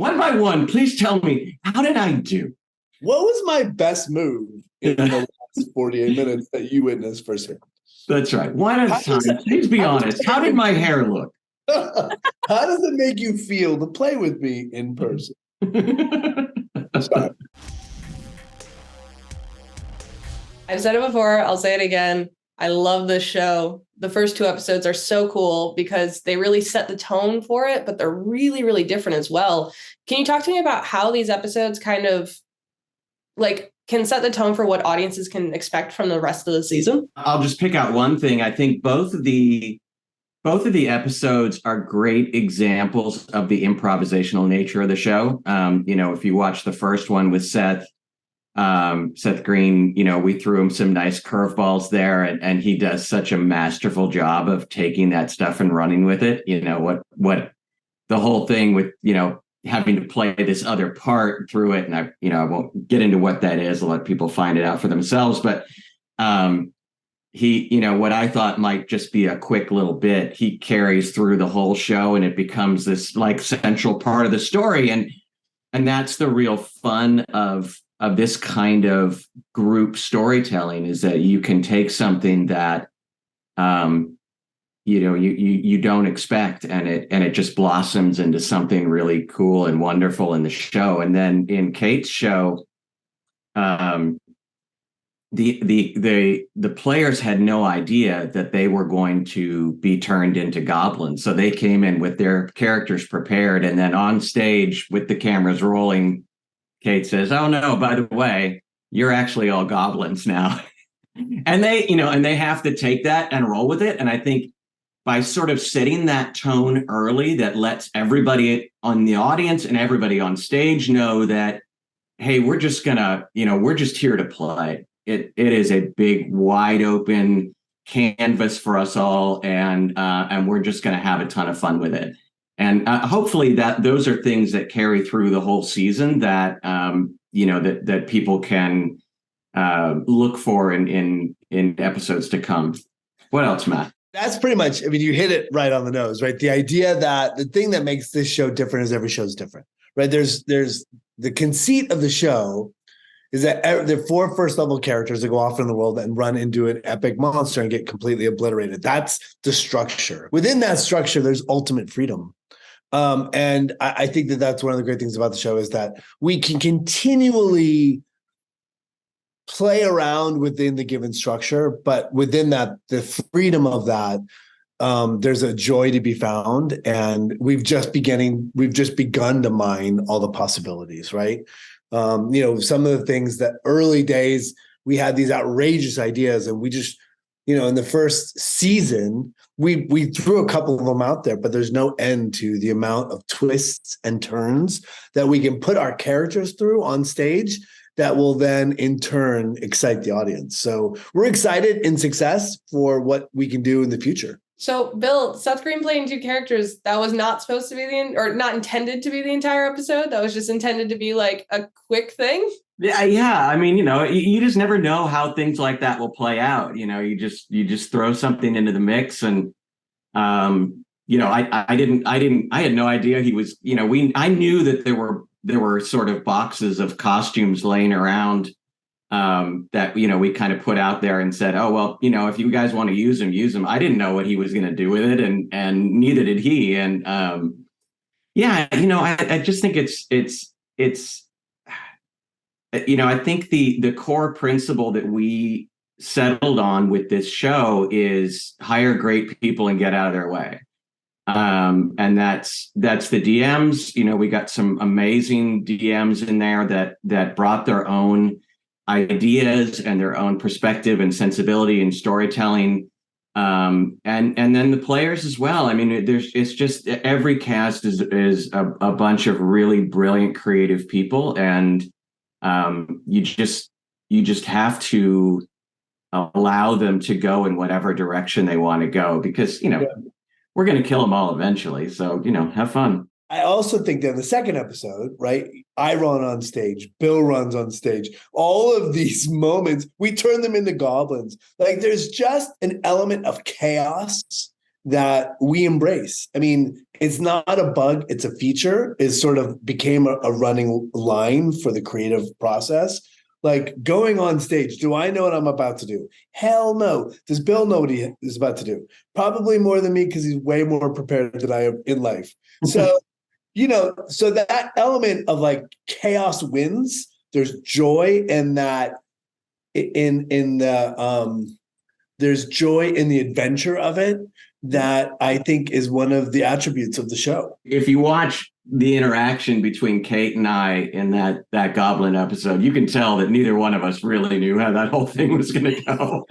One by one, please tell me, how did I do? What was my best move in the last 48 minutes that you witnessed firsthand? That's right. One at a time. Please be honest. How did my hair look? How does it make you feel to play with me in person? I've said it before. I'll say it again. I love this show. The first 2 episodes are so cool because they really set the tone for it, but they're really, really different as well. Can you talk to me about how these episodes kind of can set the tone for what audiences can expect from the rest of the season? I'll just pick out one thing. I think both of the episodes are great examples of the improvisational nature of the show. If you watch the first one with Seth Green, we threw him some nice curveballs there, and he does such a masterful job of taking that stuff and running with it. What the whole thing with, having to play this other part through it. And I won't get into what that is. I'll let people find it out for themselves. But he, what I thought might just be a quick little bit, he carries through the whole show, and it becomes this central part of the story. And that's the real fun of this kind of group storytelling, is that you can take something that, you don't expect, and it just blossoms into something really cool and wonderful in the show. And then in Kate's show, the players had no idea that they were going to be turned into goblins. So they came in with their characters prepared, and then on stage with the cameras rolling, Kate says, "Oh no, by the way, you're actually all goblins now." And they have to take that and roll with it. And I think by sort of setting that tone early, that lets everybody on the audience and everybody on stage know that, hey, we're just here to play. It is a big, wide open canvas for us all, and we're just going to have a ton of fun with it. And hopefully those are things that carry through the whole season, that that people can look for in episodes to come. What else, Matt? That's pretty much, you hit it right on the nose, right? The idea that the thing that makes this show different is every show is different, right? There's the conceit of the show is that there are 4 first level characters that go off in the world and run into an epic monster and get completely obliterated. That's the structure. Within that structure, there's ultimate freedom. And I think that that's one of the great things about the show, is that we can continually play around within the given structure, but within that, the freedom of that, there's a joy to be found. And we've just begun to mine all the possibilities, right? Some of the things that early days, we had these outrageous ideas, and we just, in the first season, we threw a couple of them out there, but there's no end to the amount of twists and turns that we can put our characters through on stage that will then in turn excite the audience. So we're excited in success for what we can do in the future. So Bill, Seth Green playing 2 characters, that was not supposed to be or not intended to be the entire episode. That was just intended to be like a quick thing. Yeah. You just never know how things like that will play out. You just throw something into the mix, and I had no idea he was. I knew that there were sort of boxes of costumes laying around that we kind of put out there and said, oh well, if you guys want to use them. I didn't know what he was going to do with it, and neither did he. And I just think it's. I think the core principle that we settled on with this show is hire great people and get out of their way. And that's the DMs. We got some amazing DMs in there that brought their own ideas and their own perspective and sensibility and storytelling. And then the players as well. It's just every cast is a bunch of really brilliant, creative people, and you just have to allow them to go in whatever direction they want to go, because we're going to kill them all eventually. So have fun. I also think that in the second episode, right, I run on stage, Bill runs on stage. All of these moments, we turn them into goblins. Like, there's just an element of chaos that we embrace. I mean, it's not a bug, it's a feature. It sort of became a running line for the creative process. Like going on stage, do I know what I'm about to do? Hell no. Does Bill know what he is about to do? Probably more than me because he's way more prepared than I am in life. So, so that element of like chaos wins, there's joy in that, in the there's joy in the adventure of it that I think is one of the attributes of the show. If you watch the interaction between Kate and I in that Goblin episode, you can tell that neither one of us really knew how that whole thing was going to go.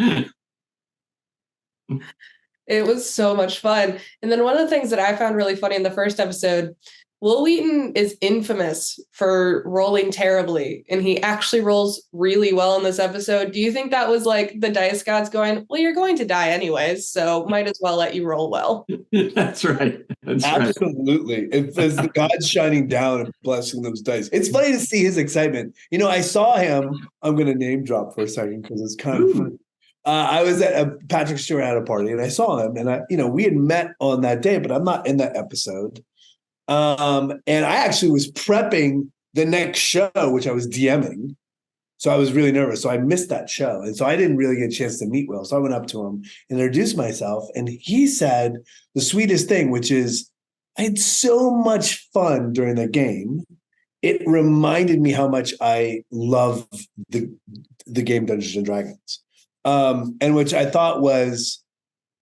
It was so much fun. And then one of the things that I found really funny in the first episode, Will Wheaton is infamous for rolling terribly, and he actually rolls really well in this episode. Do you think that was like the dice gods going, well, you're going to die anyways, so might as well let you roll well? That's right. That's absolutely. Right. It's the gods shining down and blessing those dice. It's funny to see his excitement. I saw him. I'm going to name drop for a second because it's kind of funny. I was at Patrick Stewart at a party, and I saw him, and we had met on that day, but I'm not in that episode. And I actually was prepping the next show, which I was DMing. So I was really nervous. So I missed that show. And so I didn't really get a chance to meet Will. So I went up to him and introduced myself. And he said the sweetest thing, which is, I had so much fun during the game. It reminded me how much I love the game Dungeons and Dragons. And which I thought was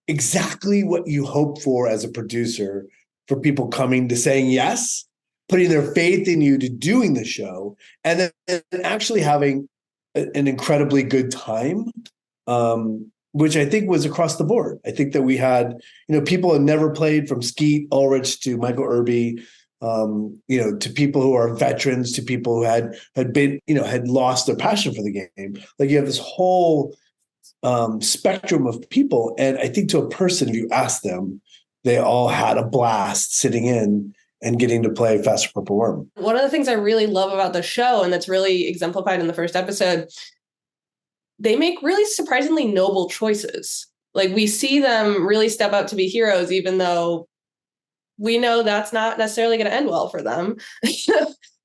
exactly what you hope for as a producer, for people coming to saying yes, putting their faith in you to doing the show, and then actually having an incredibly good time, which I think was across the board. I think that we had, people had never played, from Skeet Ulrich to Michael Irby, to people who are veterans, to people who had been, had lost their passion for the game. Like you have this whole spectrum of people. And I think to a person, if you ask them, they all had a blast sitting in and getting to play Faster Purple Worm. One of the things I really love about the show, and that's really exemplified in the first episode, they make really surprisingly noble choices. Like we see them really step out to be heroes, even though we know that's not necessarily going to end well for them.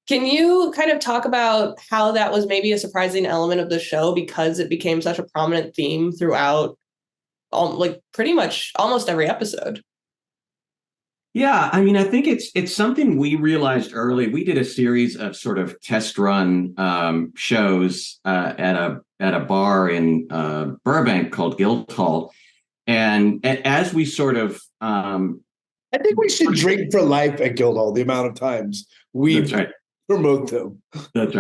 Can you kind of talk about how that was maybe a surprising element of the show because it became such a prominent theme throughout, pretty much almost every episode? Yeah, I mean, I think it's something we realized early. We did a series of sort of test run shows at a bar in Burbank called Guildhall, and as we sort of, I think we should drink for life at Guildhall. The amount of times we promote them. That's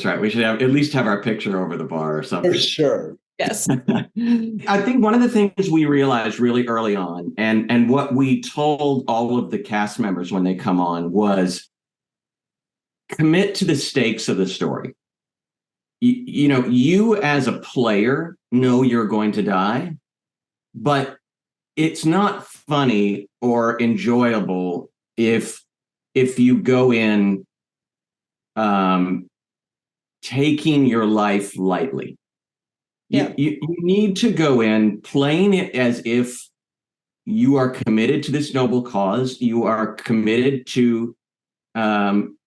right. We should at least have our picture over the bar or something. For sure. Yes. I think one of the things we realized really early on, and what we told all of the cast members when they come on, was commit to the stakes of the story. You as a player know you're going to die, but it's not funny or enjoyable if you go in taking your life lightly. Yeah. You need to go in playing it as if you are committed to this noble cause. You are committed to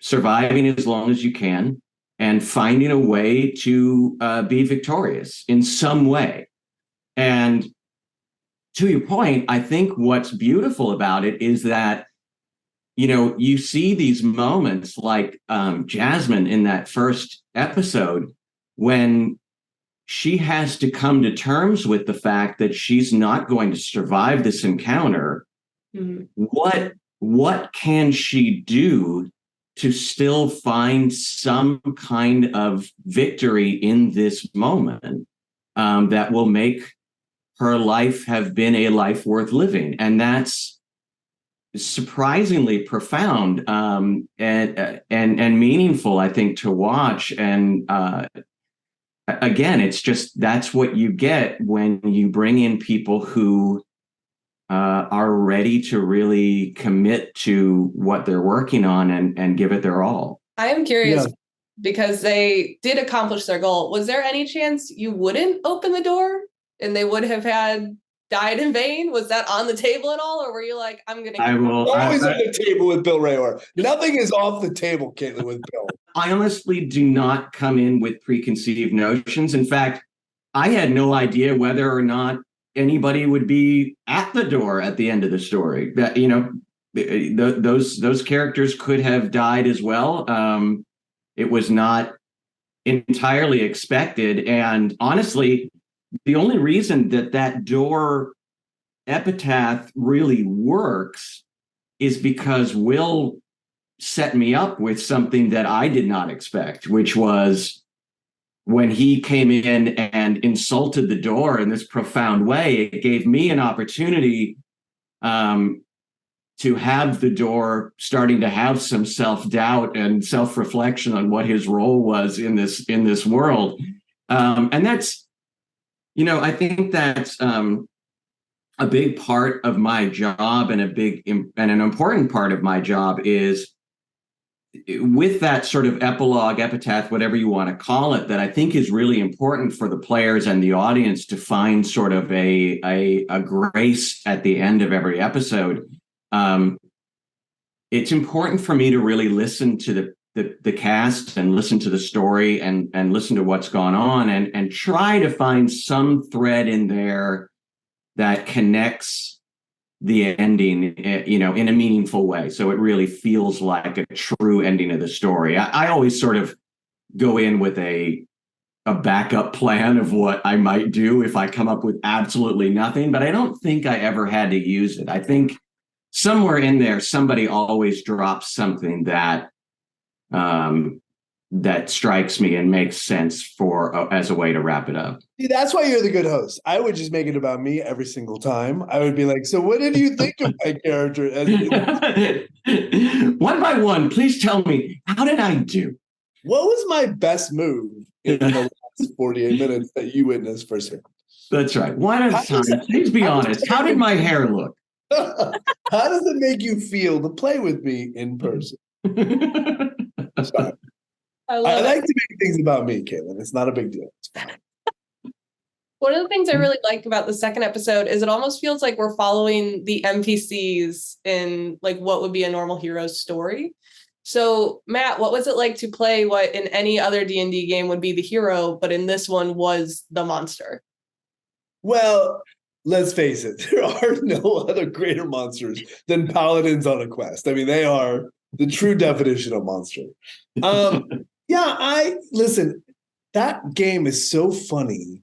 surviving as long as you can and finding a way to be victorious in some way. And to your point, I think what's beautiful about it is that, you see these moments like Jasmine in that first episode when she has to come to terms with the fact that she's not going to survive this encounter. Mm-hmm. What can she do to still find some kind of victory in this moment that will make her life have been a life worth living? And that's surprisingly profound and meaningful, I think, to watch. And again, it's just, that's what you get when you bring in people who are ready to really commit to what they're working on and give it their all. I am curious, because they did accomplish their goal. Was there any chance you wouldn't open the door and they would have had died in vain? Was that on the table at all? Or were you like, I'm going to... Always on the table with Bill Rehor. Nothing is off the table, Caitlin, with Bill. I honestly do not come in with preconceived notions. In fact, I had no idea whether or not anybody would be at the door at the end of the story. That, you know, those characters could have died as well. It was not entirely expected. And honestly, the only reason that door epitaph really works is because Will set me up with something that I did not expect, which was when he came in and insulted the door in this profound way. It gave me an opportunity to have the door starting to have some self-doubt and self-reflection on what his role was in this world. And that's, you know, I think that's a big part of my job, and an important part of my job is with that sort of epilogue, epitaph, whatever you want to call it, that I think is really important for the players and the audience to find sort of a grace at the end of every episode. It's important for me to really listen to the cast and listen to the story and listen to what's gone on and try to find some thread in there that connects the ending, you know, in a meaningful way. So it really feels like a true ending of the story. I always sort of go in with a backup plan of what I might do if I come up with absolutely nothing, but I don't think I ever had to use it. I think somewhere in there, somebody always drops something that that strikes me and makes sense as a way to wrap it up. See, that's why you're the good host. I would just make it about me every single time. I would be like, so what did you think of my character? One by one, please tell me, how did I do? What was my best move in the last 48 minutes that you witnessed firsthand? That's right. One at a time. Please be honest. How did my hair look? How does it make you feel to play with me in person? Sorry. I like to make things about me, Caitlin. It's not a big deal. It's fine. One of the things I really like about the second episode is it almost feels like we're following the NPCs in like what would be a normal hero's story. So, Matt, what was it like to play what in any other D&D game would be the hero, but in this one was the monster? Well, let's face it. There are no other greater monsters than paladins on a quest. I mean, they are the true definition of monster. Listen, that game is so funny.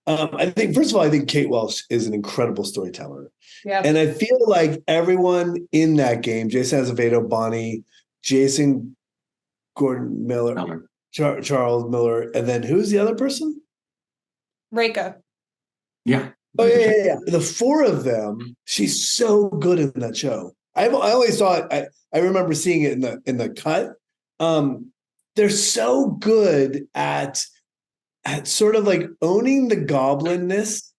I think, first of all, I think Kate Welch is an incredible storyteller. Yeah. And I feel like everyone in that game, Jason Azevedo, Bonnie, Jason Gordon Miller, Charles Miller, and then who's the other person? Reika. Yeah. Oh, yeah. The four of them, she's so good in that show. I only saw it, I remember seeing it in the cut. They're so good at sort of like owning the goblinness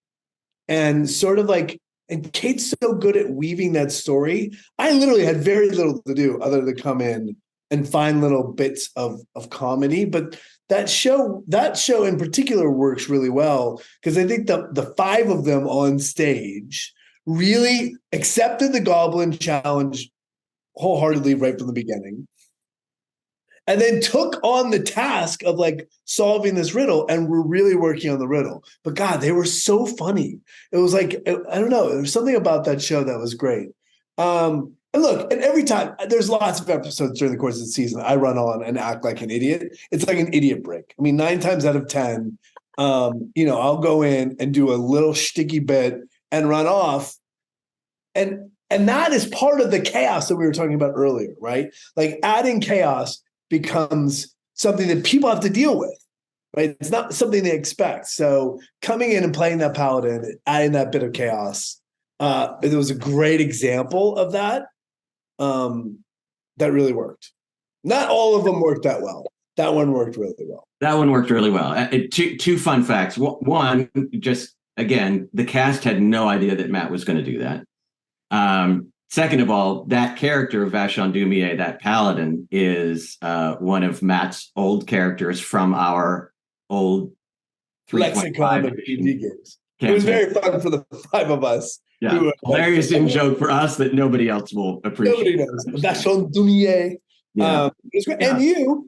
and sort of like, and Kate's so good at weaving that story. I literally had very little to do other than come in and find little bits of comedy. But that show in particular works really well because I think the five of them on stage really accepted the goblin challenge wholeheartedly right from the beginning. And then took on the task of like solving this riddle and we're really working on the riddle. But God, they were so funny. It was like, I don't know, there was something about that show that was great. And look, and every time, there's lots of episodes during the course of the season, I run on and act like an idiot. It's like an idiot break. I mean, 9 times out of 10, I'll go in and do a little shticky bit and run off. And that is part of the chaos that we were talking about earlier, right? Like adding chaos becomes something that people have to deal with, right? It's not something they expect. So coming in and playing that paladin, adding that bit of chaos, it was a great example of that. That really worked. Not all of them worked that well. That one worked really well. That one worked really well. Two fun facts. One, just again, the cast had no idea that Matt was going to do that. Second of all, that character, Vashon Dumier, that paladin, is one of Matt's old characters from our old Lexicon of D&D games. It was very fun for the five of us. Yeah, hilarious in joke for us that nobody else will appreciate. Nobody knows. Vachon Dumier. Yeah. And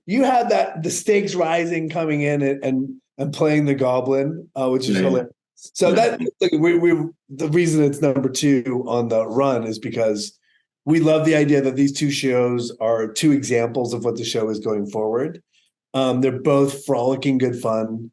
you had the stakes rising coming in and playing the goblin, which is hilarious. So that the reason it's number 2 on the run is because we love the idea that these two shows are two examples of what the show is going forward. They're both frolicking good fun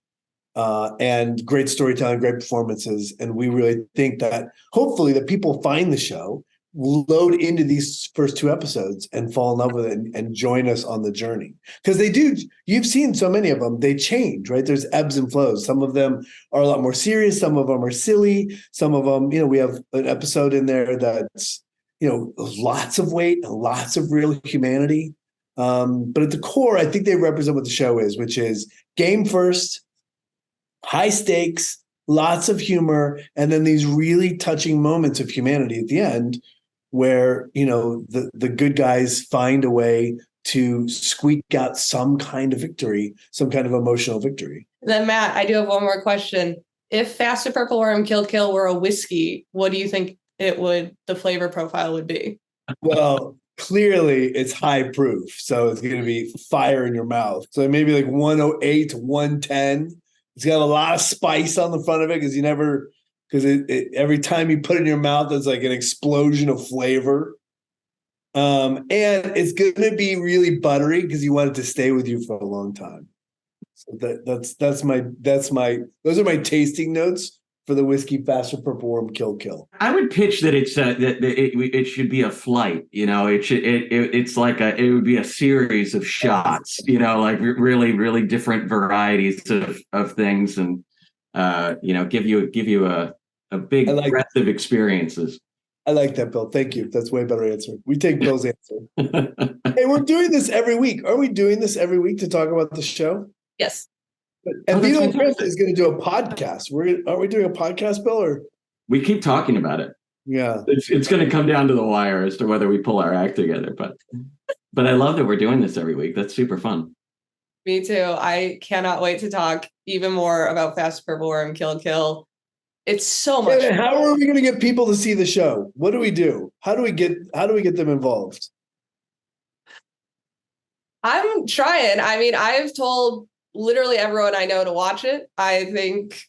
and great storytelling, great performances. And we really think that hopefully that people find the show, load into these first 2 episodes and fall in love with it and join us on the journey. Because they do, you've seen so many of them, they change, right? There's ebbs and flows. Some of them are a lot more serious. Some of them are silly. Some of them, we have an episode in there that's, lots of weight and lots of real humanity. But at the core, I think they represent what the show is, which is game first, high stakes, lots of humor, and then these really touching moments of humanity at the end where, the good guys find a way to squeak out some kind of victory, some kind of emotional victory. Then, Matt, I do have one more question. If Faster Purple Worm Kill Kill were a whiskey, what do you think the flavor profile would be? Well, clearly it's high proof. So it's going to be fire in your mouth. So maybe like 108 to 110. It's got a lot of spice on the front of it because every time you put it in your mouth, it's like an explosion of flavor. And it's going to be really buttery because you want it to stay with you for a long time. So those are my tasting notes for the whiskey Faster Purple Worm Kill Kill. I would pitch that it's that it should be a flight. It would be a series of shots. Like really really different varieties of things, and give you a big breadth of experiences. I like that, Bill. Thank you. That's way better answer. We take Bill's answer. Hey, we're doing this every week. Are we doing this every week to talk about the show? Yes. And Vito and Chris is going to do a podcast. Are we doing a podcast, Bill? Or we keep talking about it? Yeah, it's going to come down to the wire as to whether we pull our act together. But I love that we're doing this every week. That's super fun. Me too. I cannot wait to talk even more about Fast Purple Worm Kill Kill. It's so much. And how are we going to get people to see the show? What do we do? How do we get them involved? I'm trying. I mean, I've told literally everyone I know to watch it. I think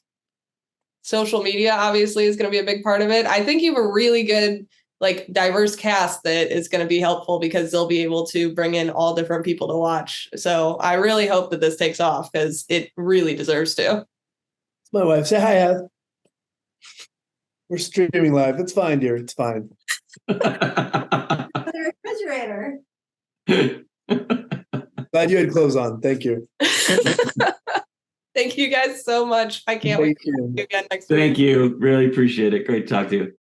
social media obviously is going to be a big part of it. I think you have a really good, diverse cast that is going to be helpful because they'll be able to bring in all different people to watch. So I really hope that this takes off because it really deserves to. It's my wife. Say hi, Heath. We're streaming live. It's fine, dear. It's fine. The refrigerator. Glad you had clothes on. Thank you. Thank you guys so much. I can't wait to see you again next week. Thank you. Really appreciate it. Great to talk to you.